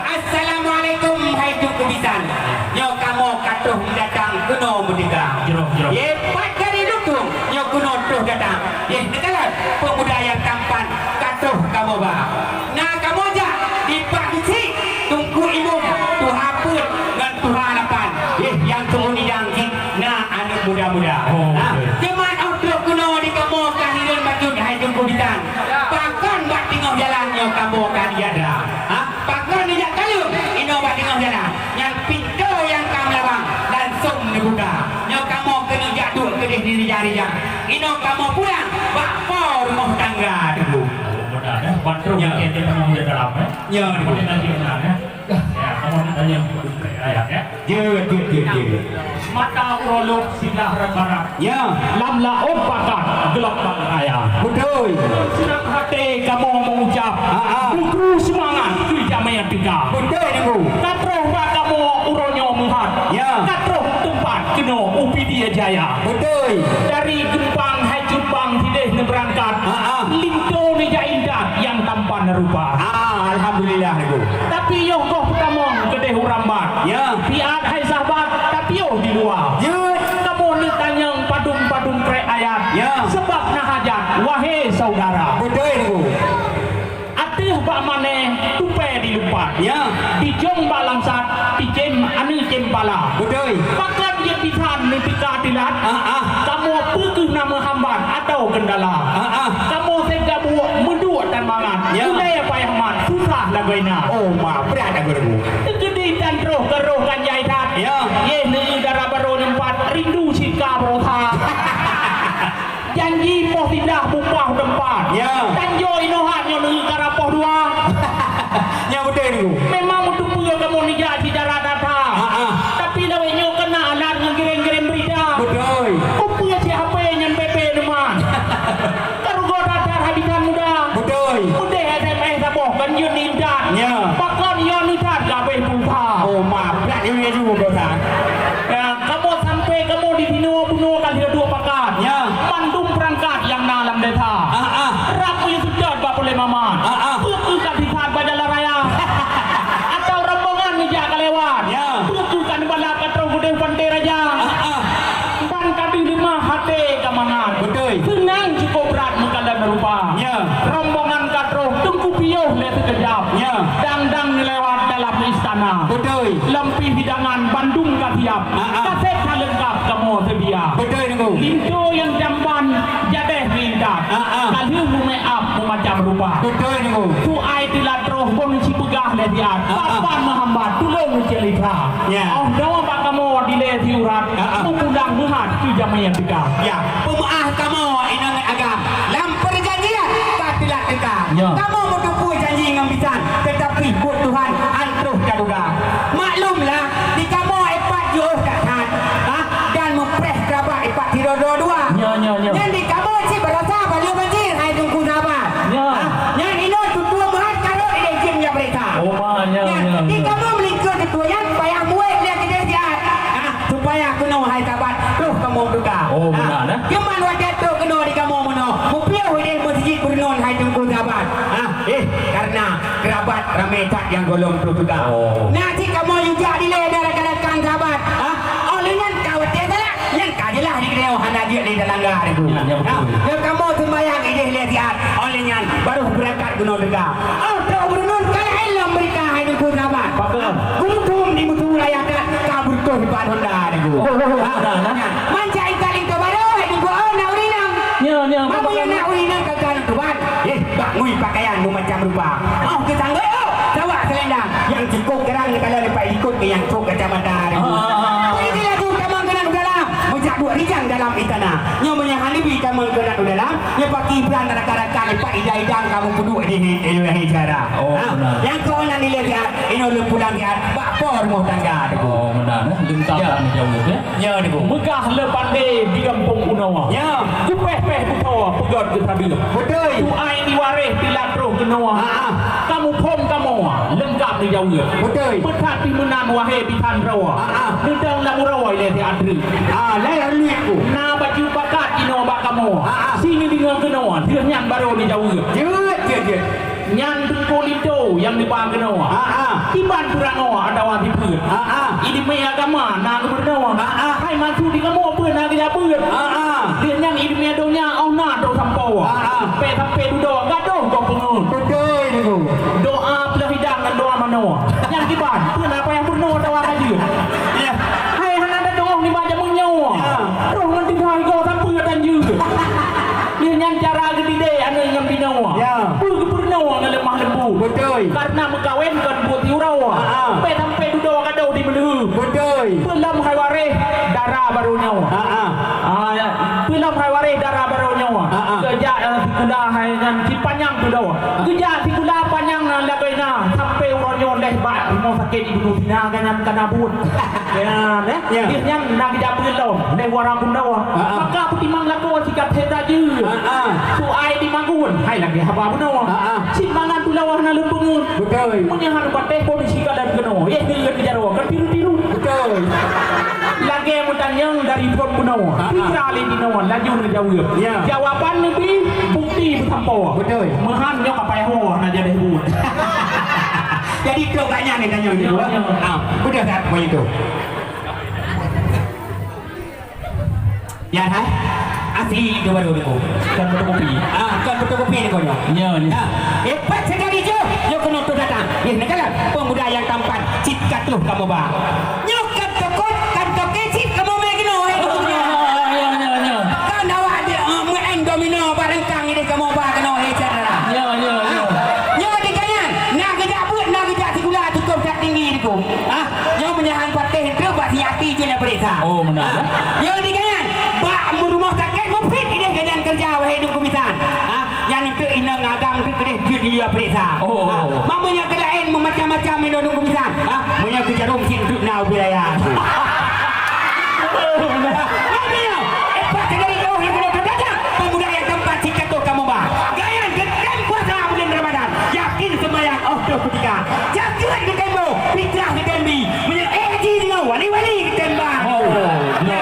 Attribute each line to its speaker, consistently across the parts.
Speaker 1: Assalamualaikum hai tu kebisan. Nyo kamu katuh datang kuno mudika.
Speaker 2: Jero.
Speaker 1: Ye pat dari dukung nyo kuno tuh datang. Ye negara pemuda yang tampan katuh kamu ba. Nah kamu aja di pagi tunggu ibu tu hapun dan tu harapan. Ye yang tunggu nidang nah anak muda-muda. Nah cuman untuk kuno di kamu kehadiran bajut hai tu kebisan. Pakon bak tengok jalan nyo kamu kan ada. Pakon dijak kayu ino bak tengok jalan. Yang pintu yang kamu labang langsung dibuka. Nyo kamu kena jatuh ke diri jari-jari. Ino kamu pulang bak rumah tangga dulu.
Speaker 2: Bandung yang ente pernah di dalamnya.
Speaker 1: Ya,
Speaker 2: kemudian nanti kenalnya. Ya, kamu tanya ayat ya.
Speaker 1: Je.
Speaker 2: Mata urolog silah barat.
Speaker 1: Ya,
Speaker 2: Lamla opakan gelap bang ayah.
Speaker 1: betul.
Speaker 2: Senang hati kamu mengucap. Buku semangat kerja yang tiga.
Speaker 1: Betul ibu.
Speaker 2: Katroh bak kamu uronyo muhat.
Speaker 1: Ya.
Speaker 2: Katroh tempat kena upi dia jaya.
Speaker 1: Betul.
Speaker 2: Dari Gempang Hajubang tidak berangkat. Linto meja indah yang tampan rupa.
Speaker 1: Alhamdulillah ibu.
Speaker 2: Tapi yo kau pertama kedai urambat.
Speaker 1: Ya.
Speaker 2: Piat hai sahabat tapi yo di luar.
Speaker 1: Jut.
Speaker 2: Kamu ni tanyang padung krek ayat.
Speaker 1: Ya.
Speaker 2: Sebab nak hajat wahai saudara.
Speaker 1: Betul ibu.
Speaker 2: Atih bak mane tupe dilupat.
Speaker 1: Ya.
Speaker 2: Di jong balangsat di jem anu jem pala.
Speaker 1: Betul.
Speaker 2: Bahkan dia pisan ni pika tilat. Kamu pergi nama hambat atau kendala. Kamu sehingga buat mendua dan mangan.
Speaker 1: Ya.
Speaker 2: Mulai apa yang mat susah lagaina.
Speaker 1: Oh ma berat aku ibu.
Speaker 2: Gede dan roh keroh kan jai tat.
Speaker 1: Ya.
Speaker 2: Ye ni darah baru nempat rindu cika berotha. Janji poh tindah bupah tempat.
Speaker 1: Ya.
Speaker 2: Tanjo inohan yang ni darah poh dua.
Speaker 1: Ya betul ibu.
Speaker 2: Memang untuk punya kamu ni jadi darah data. Tapi nawe nyo kena anak ngirim-ngirim berita.
Speaker 1: Betul.
Speaker 2: Punya siapa yang PP teman. Karugo data habitan muda.
Speaker 1: Betul.
Speaker 2: Udah SMS apa kan yun indah.
Speaker 1: Ya.
Speaker 2: Pakon yon indah gabe pulsa.
Speaker 1: Oh ma berat ini juga bosan.
Speaker 2: Kamu sampai kamu di bunuh kali dua pakat.
Speaker 1: Ya.
Speaker 2: Bandung perangkat yang dalam desa. Raku yang sudah bak boleh maman. Buku kadisan Banjalan Raya. Atau rombongan meja kelewat.
Speaker 1: Ya.
Speaker 2: Buku kan balak katro gede pantai raja. Dan kadi lima hati kemangan.
Speaker 1: Betul.
Speaker 2: Senang cukup berat mengkalan rupa.
Speaker 1: Ya.
Speaker 2: Rombongan katro tunggu piyuh le sekejap.
Speaker 1: Ya.
Speaker 2: Dang lewat dalam istana.
Speaker 1: Betul.
Speaker 2: Lempi hidangan Bandung kasiap. Kaset lengkap kamu sedia.
Speaker 1: Betul ibu.
Speaker 2: Lintu yang jamban jadeh mindat. Kali rumah up macam rupa.
Speaker 1: Betul ibu.
Speaker 2: Tu ai tilat roh pun si pegah le diat. Papan menghambat tulung mencelitra.
Speaker 1: Ya.
Speaker 2: Oh dawa pak kamu dile diurat. Mengundang muhat tu jamai yang tegak.
Speaker 1: Ya. Pemaah kamu inang agam. Lam perjanjian katilah tegak.
Speaker 2: Ya.
Speaker 1: Kamu bertupu janji ngambisan, tetapi buat Tuhan antruh kaduga. Maklumlah di kamu epat juh kat dan mempreh kerabat epat tirodo dua.
Speaker 2: Ya.
Speaker 1: Yang di kamu si berasa balik banjir hai tunggu sabar.
Speaker 2: Ya.
Speaker 1: Yang ini tutua muhat karo ide jim ya berita.
Speaker 2: Oh ya.
Speaker 1: Di kamu melingkar ketuanya supaya muat dia kita sihat. Supaya kena hai sahabat tuh kamu duga.
Speaker 2: Oh benar.
Speaker 1: Cuman wajah tu kena di kamu mono. Mupiau ide masjid bernon hai tunggu sahabat. Karena kerabat ramai tak yang golong tu juga. Nanti kamu juga dile darah-darahkan sahabat. Olehnya kau tiada yang kajilah di kedai hana dia di dalam gah itu. Yang kamu sembahyang ide lihat sihat. Olehnya baru berangkat guna juga. Tu bernon kalau ilmu mereka hai tunggu sahabat. Gunung di mutu layakan kabur tu di Pak Honda itu. Manja ikali tu baru hai tunggu nak urinam.
Speaker 2: Ya.
Speaker 1: Kamu yang nak urinam kagak tuan. Bak ngui pakaian macam rupa. Kita anggap jawab selendang. Yang cukup kerang kalau lepas ikut ke yang cukup kacamata. Inilah tu kamu kena dalam. Macam buat rijang dalam istana. Nyonya halibi kamu kena dalam. Yang pakai peran rakan-rakan lepas idang-idang kamu duduk di cara. Yang kau nak dilihat ini lu pulang lihat bak por rumah tangga.
Speaker 2: Oh benar. Gentang jauh ya.
Speaker 1: Ya ni bu.
Speaker 2: Megah lepan di kampung Unawa.
Speaker 1: Ya.
Speaker 2: Kupeh-peh bukawa pegat ke tadi.
Speaker 1: Betul.
Speaker 2: Tu ai ni waris tilat roh kenawa. Kamu pom kamu lengkap di jauh.
Speaker 1: Betul.
Speaker 2: Petat di menan wahai pitan rawa. Nidang lamu rawai le ti adri.
Speaker 1: Lalu aku.
Speaker 2: Na baju bakat ino bak kamu. Sini dengan kenawa. Dia nyang baru di jauh.
Speaker 1: Jut.
Speaker 2: Nyan tungku lido yang dibangun Noah. Di banturan Noah ada wati pun. Ini me agama na gubernur Noah. Hai masuk di kamu pun na kerja pun. Dia nyan ini me donya au na do sampo. Sampai duduk gaduh kau pengun.
Speaker 1: Betul itu.
Speaker 2: Doa belah hidang dan doa mano. Yang kiban pun apa yang pun Noah doa aja.
Speaker 1: Ya.
Speaker 2: Hai hana ada doa ni macam menyo. Roh nanti hai kau sampai dan juga. Dia nyan cara gede anu yang binawa. Purnawa na lemah lembu.
Speaker 1: Betul.
Speaker 2: Karena mengkawinkan buat urawa. Sampai duduk gaduh di melu.
Speaker 1: Betul.
Speaker 2: Pelam hayware darah baru nyawa. Pelam hayware darah baru nyawa. Kerja kuda hai si panjang tu dah. Kerja si kuda panjang na lagayna sampai uronyon deh bak mau sakit ibu tina kanyan kana but. Ya, dia nyan nak kerja pelom deh warang bunda. Maka putimang lako sikat heta je. Su ai di mangun. Hai lagi haba bunda. Si mangan tu lawah na lumpungun.
Speaker 1: Betul.
Speaker 2: Punya han pateh pun sikat dan keno. Ye dia kerjaro kan tiru-tiru.
Speaker 1: Betul.
Speaker 2: Lagi mutanyang dari pun bunda. Fikra le di nawan laju ngejawab. Jawapan lebih bukti bertampo.
Speaker 1: Betul.
Speaker 2: Mehan nyok apa yang ho na jadi but.
Speaker 1: Jadi tu katnya ni tanya ni. Sudah tak boleh itu. Ya hai. Asli itu baru itu.
Speaker 2: Kan fotokopi.
Speaker 1: Kan fotokopi ni kau ni.
Speaker 2: Ya ni.
Speaker 1: Hebat sekali je. Yo kena tu datang. Ni negara pemuda yang tampan. Cipkat tu kamu bah. Nyok kan tokot kan tokecip kamu mai kena.
Speaker 2: Ya.
Speaker 1: Kan awak dia main domino bareng kang ini kamu bah kena cara.
Speaker 2: Ya.
Speaker 1: Yo dikanyan. Nak kerja buat nak kerja sekolah tutup kat tinggi tu. Yo menyahan patih tu buat siati je nak periksa.
Speaker 2: Oh benar.
Speaker 1: Yo dikanyan. Bak rumah sakit mufid ini keadaan kerja wahai duk kumisan. Yang itu inang agam tu kedeh dia periksa. Mamanya kelain macam-macam ini duk kumisan. Punya kerja rumah duk nau wilayah. Mamanya hebat sekali kau yang boleh berdagang. Pemuda yang tempat sikat tu kamu bah. Gayan gekan puasa bulan Ramadan. Yakin sembahyang auto ketika. Jaga ketemu. Fitrah ketembi. Menyeji dengan wali-wali ketembang.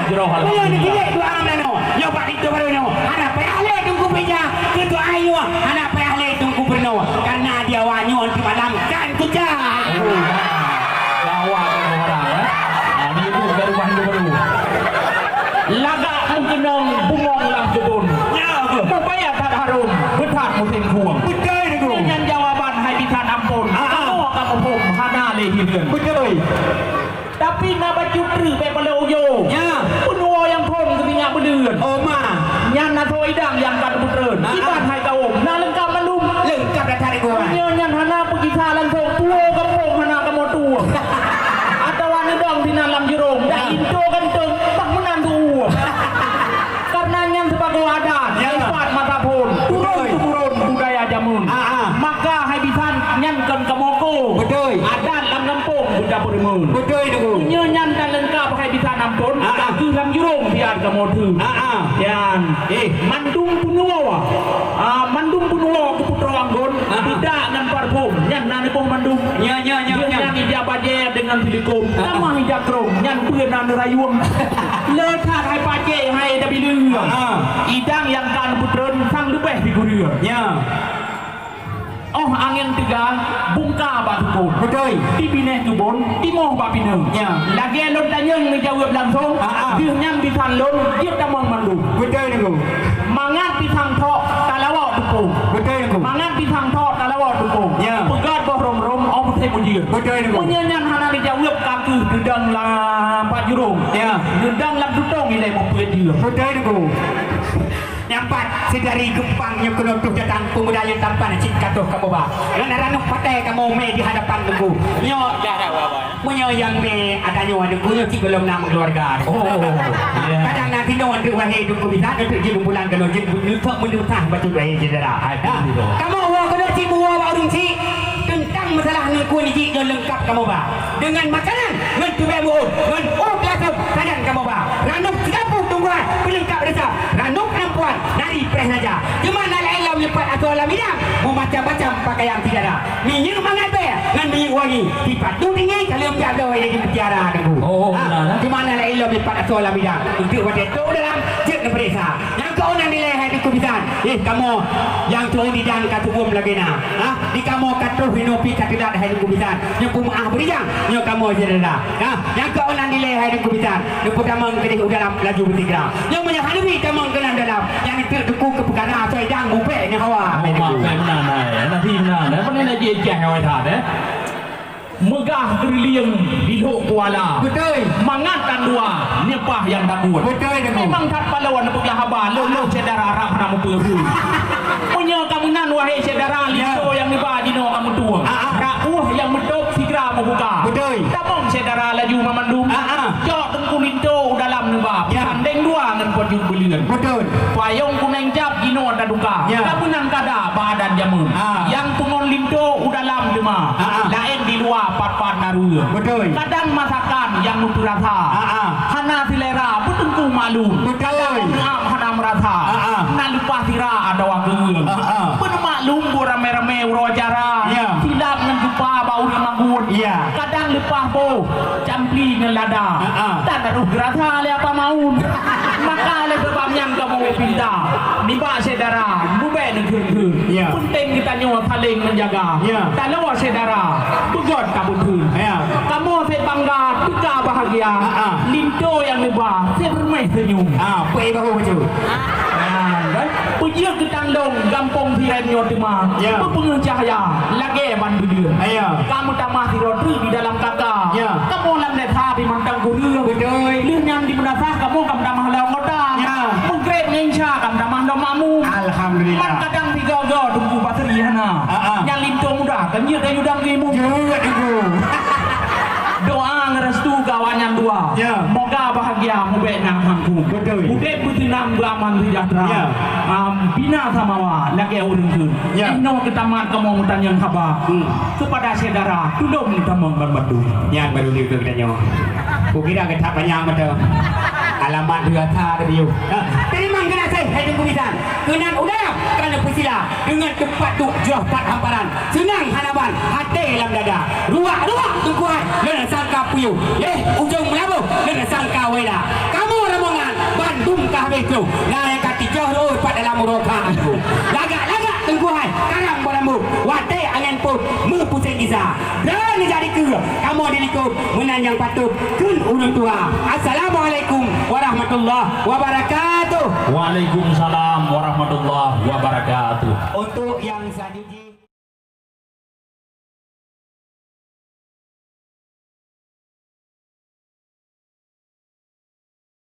Speaker 2: Jero hal.
Speaker 1: Punya ni gile dua orang nano. Yo pak itu baru nano. Anak payah tunggu beja. Ketua ayu. Anak payah tunggu berno. Karena dia wanyon di malam kan kerja.
Speaker 2: Lawa orang ya. Ni itu baru. Laga mungkin dong bungong lang jebon. Ya, upaya tak harum. Betat musim kuang.
Speaker 1: Betul itu.
Speaker 2: Dengan jawaban hai bisan ampun. Kamu pun hana lehireun.
Speaker 1: Betul.
Speaker 2: Tapi na baju tru pe paloyo.
Speaker 1: Ya.
Speaker 2: Punua yang pun ketinggal berdun.
Speaker 1: Oma.
Speaker 2: Nyan na thoi dang yang kan putreun. Iban hai kaum. Na lengkap manum.
Speaker 1: Lengkap dah tarik gua.
Speaker 2: Nyan hana pergi salan so puo kampung hana kamu tu. Atau anu dong di dalam jerung. Dah into kan tu tak menantu. Karena nyan sebagai adat. Sifat mata pun. Turun budaya jamun. Maka hai bisan nyan kan kamoko.
Speaker 1: Betul.
Speaker 2: Adat lam kampung budak perimun.
Speaker 1: Betul itu.
Speaker 2: Nyan dan lengkap hai bisa nampun. Aku lam jurung biar kamu tu. Yan. Mandung punua. Mandung punua ke putra anggon. Tidak dengan parfum. Nyan nani pun mandung.
Speaker 1: Ya.
Speaker 2: Nyan hijab aja dengan silikum. Nama hijab krong. Nyan pun nan rayuang. Lekat hai pace hai dabi leu. Idang yang kan putron sang lebih di gurir.
Speaker 1: Ya.
Speaker 2: Oh angin tiga bungka batu pun.
Speaker 1: Betul.
Speaker 2: Di bineh tu bon, di moh bapi neng.
Speaker 1: Ya.
Speaker 2: Lagi lon tanyang menjawab langsung. Dia nyam pisang lon, dia tamang mandu.
Speaker 1: Betul itu.
Speaker 2: Mangat pisang tok, talawak tupung.
Speaker 1: Betul itu.
Speaker 2: Mangat pisang tok, talawak tupung.
Speaker 1: Ya.
Speaker 2: Pegat boh rom, om saya mujir.
Speaker 1: Betul itu.
Speaker 2: Menyanyan hana dijawab kaku gedang lah Pak Jurung.
Speaker 1: Ya.
Speaker 2: Gedang lah tutong ini mau dia.
Speaker 1: Betul itu. Nampak sedari gempangnya penutup datang pemuda yang tampan cipkat tu kamu bah. Kerana ranuk patai kamu me di hadapan tunggu. Nyo punya yang me adanya ada punya si belum nama keluarga. Kadang nanti no ada wahai tunggu bisa untuk di bulan kalau jadi untuk menutah batu wahai jendera. Kamu awak kena si buah baru si tentang masalah nengku ni yang lengkap kamu bah. Dengan makanan, dengan tubuh muut, dengan urut lasuk sadan kamu bah. Ranuk 30 tungguan pelengkap resap. Ranuk perempuan dari pres saja. Cuma nak elam lepas atau alam bidang. Macam-macam pakaian tidak ada. Minyak mangat be dengan minyak wangi. Sifat tu tinggi kalau menjaga yang mutiara dulu. Cuma nak elam lepas atau alam bidang. Untuk wadah tu dalam jek periksa. Yang kau nak nilai hari kubisan. Kamu yang tu di dan katu bom lagi na. Di kamu katu hinopi katu dah hari kubisan. Yang pemaah berijang, yang kamu saudara. Yang kau nak nilai hari kubisan. Yang pertama kena dalam laju bertiga. Yang menghadapi kamu kena dalam. Yang itu teku ke perkara saya dang bupe ni hawa.
Speaker 2: Benar nanti benar. Mana nak je awak dah megah geriliang di lok kuala.
Speaker 1: Betul.
Speaker 2: Mangatkan dua nepah yang takut.
Speaker 1: Betul dengan.
Speaker 2: Memang tak pahlawan untuk lahaban. Lo saudara Arab nama peru. Punya kamu nan wahai saudara Lindo yang niba dino kamu tua. Rakuh yang medok sigra membuka.
Speaker 1: Betul.
Speaker 2: Tabong saudara laju memandung. Jok tengku Lindo dalam niba. Sandeng dua ngan pojung belian.
Speaker 1: Betul.
Speaker 2: Payung kuneng jap dino ada duka. Kamu nan kada badan jamun. Yang tungon Lindo dalam lima. Lain di luar pat-pat naru.
Speaker 1: Betul.
Speaker 2: Kadang masakan yang mutu rasa. Hana selera betengku malu.
Speaker 1: Betul.
Speaker 2: Hana merasa. Nan lupa sira ada waktu. Bermaklum rame-rame urojara. Silap ngan lupa bau magun. Kadang lupa bo campli ngan lada. Tak naruh gerasa le apa maun. Maka le sebab yang kamu pinta. Niba saudara, bube negeri. Penting kita nyawa saling menjaga. Tak lawa saudara. Begot kabutun. Kamu saya bangga, kita bahagia. Lindo yang lebah, saya bermain senyum.
Speaker 1: Pui bahu baju.
Speaker 2: Pujia ketandong, gampong sirai nyotima. Berpengen cahaya, lagi bantu dia. Kamu tak masih roti di dalam kakak. Kamu lam netha di mantang guru.
Speaker 1: Betul.
Speaker 2: Lih yang di menasah kamu kamu dah mahalau ngota. Menggrep nensha kamu dah mahal mamu.
Speaker 1: Alhamdulillah.
Speaker 2: Man kadang tiga tunggu bateri hana. Yang lindo muda kan dia dah yudang gimu.
Speaker 1: Juga itu.
Speaker 2: Doa ngerestu kawan yang dua. Moga bahagia mubek nak mampu.
Speaker 1: Betul.
Speaker 2: Mubek butinam beraman sejahtera. Bina samawa lagi urung kun. Ino ketamat kamu mutan yang khabar. Kepada saudara tolong kita membantu.
Speaker 1: Yang baru dia ke katanya. Kukira kita panjang betul. Alamat dia tak dia. Terima kena saya hai tunggu bisan. Kenan udah kerana persila dengan tempat tu jauh pat hamparan. Senang hanaban hati dalam dada. Ruak tunggu hai. Lena sangka puyu. Ujung melabu. Lena sangka wela. Kamu rombongan Bandung kah begitu. Naik kati jauh pat dalam muroka aku. Lagak tunggu hai. Karang bolambu. Wate angin pun mu pusing giza. Dan jadi ke kamu diliku menan yang patut kun urun tua. Assalamualaikum warahmatullahi wabarakatuh.
Speaker 2: Waalaikumsalam warahmatullahi wabarakatuh.
Speaker 1: Untuk yang selanjutnya